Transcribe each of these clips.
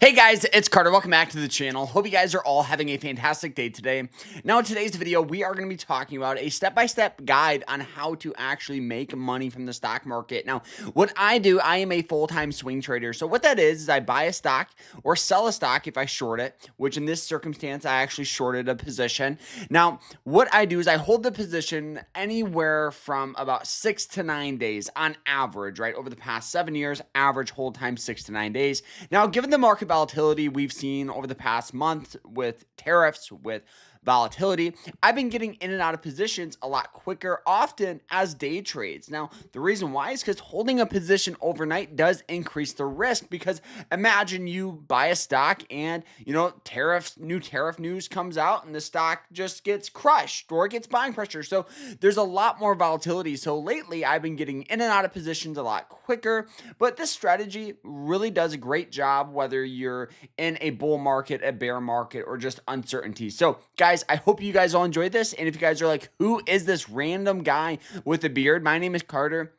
Hey guys, it's Carter. Welcome back to the channel. Hope you guys are all having a fantastic day today. Now in today's video, we are going to be talking about a step-by-step guide on how to actually make money from the stock market. Now, what I do, I am a full-time swing trader. So what that is I buy a stock or sell a stock if I short it, which in this circumstance, I actually shorted a position. Now, what I do is I hold the position anywhere from about 6 to 9 days on average, right? Over the past 7 years, average hold time 6 to 9 days. Now, given the market volatility we've seen over the past month with tariffs, with volatility, I've been getting in and out of positions a lot quicker, often as day trades. Now, the reason why is because holding a position overnight does increase the risk, because imagine you buy a stock and, new tariff news comes out and the stock just gets crushed or it gets buying pressure. So there's a lot more volatility. So lately, I've been getting in and out of positions a lot quicker, but this strategy really does a great job whether you're in a bull market, a bear market, or just uncertainty. So guys, I hope you guys all enjoyed this. And if you guys are like, who is this random guy with a beard? My name is Carter.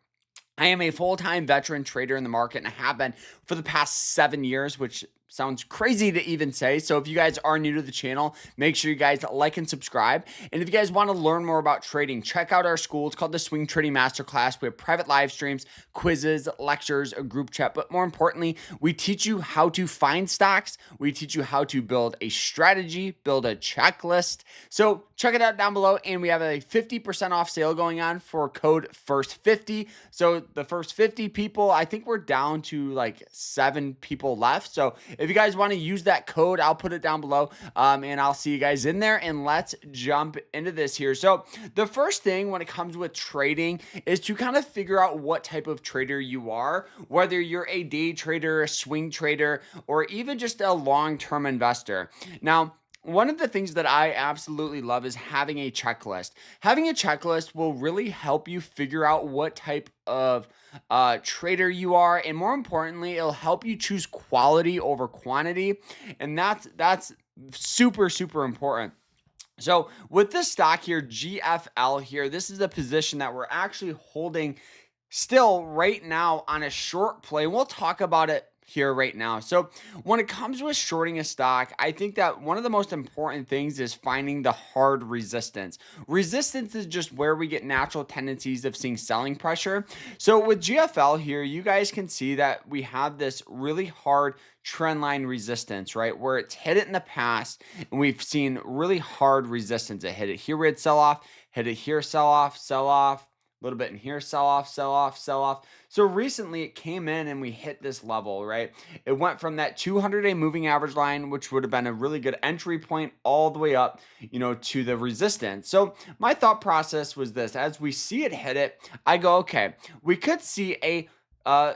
I am a full-time veteran trader in the market, and I have been for the past 7 years, which sounds crazy to even say. So if you guys are new to the channel, make sure you guys like and subscribe. And if you guys want to learn more about trading, check out our school. It's called the Swing Trading Masterclass. We have private live streams, quizzes, lectures, a group chat. But more importantly, we teach you how to find stocks. We teach you how to build a strategy, build a checklist. So check it out down below. And we have a 50% off sale going on for code FIRST50. So the first 50 people, I think we're down to like 7 people left. So if you guys want to use that code, I'll put it down below, and I'll see you guys in there. And let's jump into this here. So the first thing when it comes with trading is to kind of figure out what type of trader you are, whether you're a day trader, a swing trader, or even just a long-term investor. Now, one of the things that I absolutely love is having a checklist. Having a checklist will really help you figure out what type of trader you are, and more importantly, it'll help you choose quality over quantity, and that's super important. So with this stock here, GFL here, this is a position that we're actually holding still right now on a short play. We'll talk about it here right now. So when it comes with shorting a stock, I think that one of the most important things is finding the hard resistance. Resistance is just where we get natural tendencies of seeing selling pressure. So with GFL here, you guys can see that we have this really hard trend line resistance, right? Where it's hit it in the past and we've seen really hard resistance. It hit it here, we'd sell off, hit it here, sell off, a little bit in here, sell off, sell off, sell off. So recently it came in and we hit this level, right? It went from that 200-day moving average line, which would have been a really good entry point, all the way up, to the resistance. So my thought process was this: as we see it hit it, I go, okay, we could see a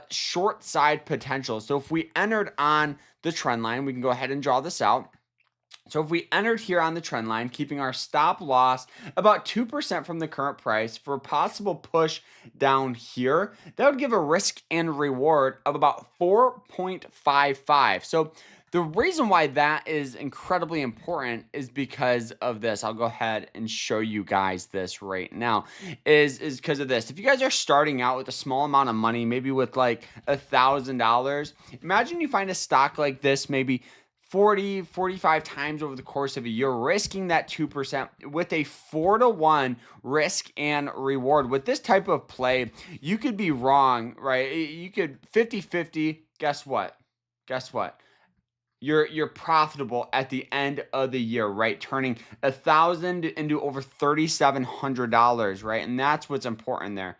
short side potential. So if we entered on the trend line, we can go ahead and draw this out. So if we entered here on the trend line, keeping our stop loss about 2% from the current price for a possible push down here, that would give a risk and reward of about 4.55. So the reason why that is incredibly important is because of this. I'll go ahead and show you guys this right now. Is because of this. If you guys are starting out with a small amount of money, maybe with like $1,000, imagine you find a stock like this, maybe 40, 45 times over the course of a year, risking that 2% with a 4-to-1 risk and reward. With this type of play, you could be wrong, right? You could 50-50. Guess what? You're profitable at the end of the year, right? Turning $1,000 into over $3,700, right? And that's what's important there.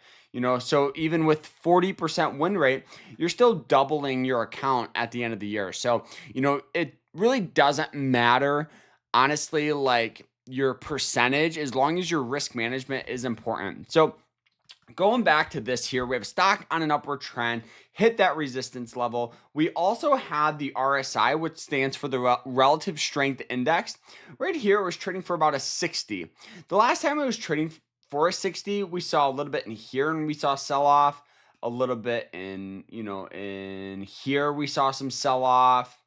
So even with 40% win rate, you're still doubling your account at the end of the year. So, it really doesn't matter, honestly, like your percentage, as long as your risk management is important. So going back to this here, we have a stock on an upward trend, hit that resistance level. We also have the RSI, which stands for the Relative Strength Index. Right here, it was trading for about a 60. The last time it was trading for a 60, we saw a little bit in here and we saw sell off, a little bit in, in here we saw some sell off.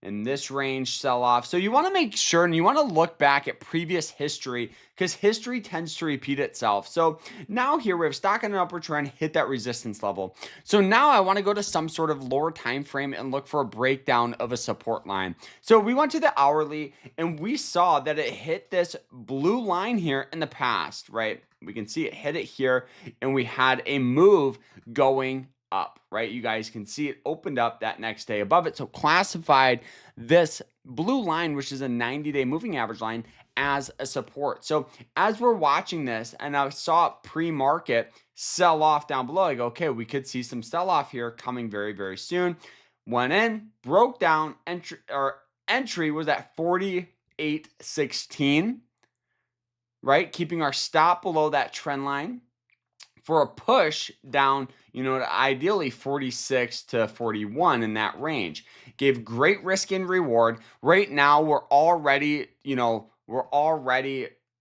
and this range sell off. So you want to make sure and you want to look back at previous history because history tends to repeat itself. So now here we have stock on an upward trend, hit that resistance level. So now I want to go to some sort of lower time frame and look for a breakdown of a support line. So we went to the hourly and we saw that it hit this blue line here in the past, right? We can see it hit it here and we had a move going up, right? You guys can see it opened up that next day above it. So classified this blue line, which is a 90-day moving average line, as a support. So as we're watching this and I saw pre-market sell off down below, I go, okay, we could see some sell off here coming very, very soon. Went in, broke down, entry was at 48.16, right? Keeping our stop below that trend line for a push down, to ideally 46 to 41 in that range. Gave great risk and reward. Right now, we're already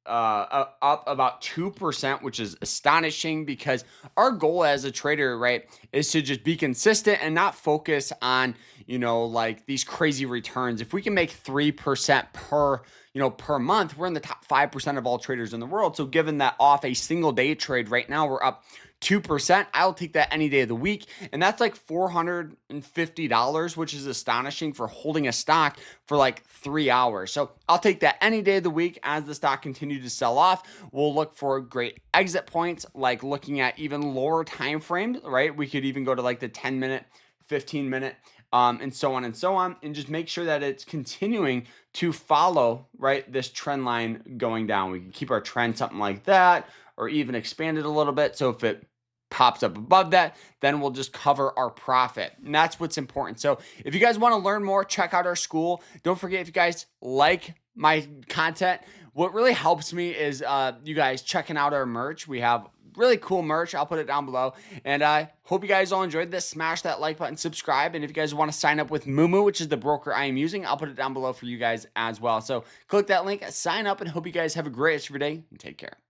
up about 2%, which is astonishing because our goal as a trader, right, is to just be consistent and not focus on, like these crazy returns. If we can make 3% per month, we're in the top 5% of all traders in the world. So given that off a single day trade right now, we're up 2%. I'll take that any day of the week. And that's like $450, which is astonishing for holding a stock for like 3 hours. So I'll take that any day of the week. As the stock continues to sell off, we'll look for great exit points, like looking at even lower time frames, right? We could even go to like the 10-minute, 15-minute, and so on, and just make sure that it's continuing to follow, right, this trend line going down. We can keep our trend something like that, or even expand it a little bit. So if it pops up above that, then we'll just cover our profit. And that's what's important. So if you guys want to learn more, check out our school. Don't forget, if you guys like my content, what really helps me is you guys checking out our merch. We have really cool merch. I'll put it down below. And I hope you guys all enjoyed this. Smash that like button, subscribe. And if you guys want to sign up with Moomoo, which is the broker I am using, I'll put it down below for you guys as well. So click that link, sign up, and hope you guys have a great rest of your day and take care.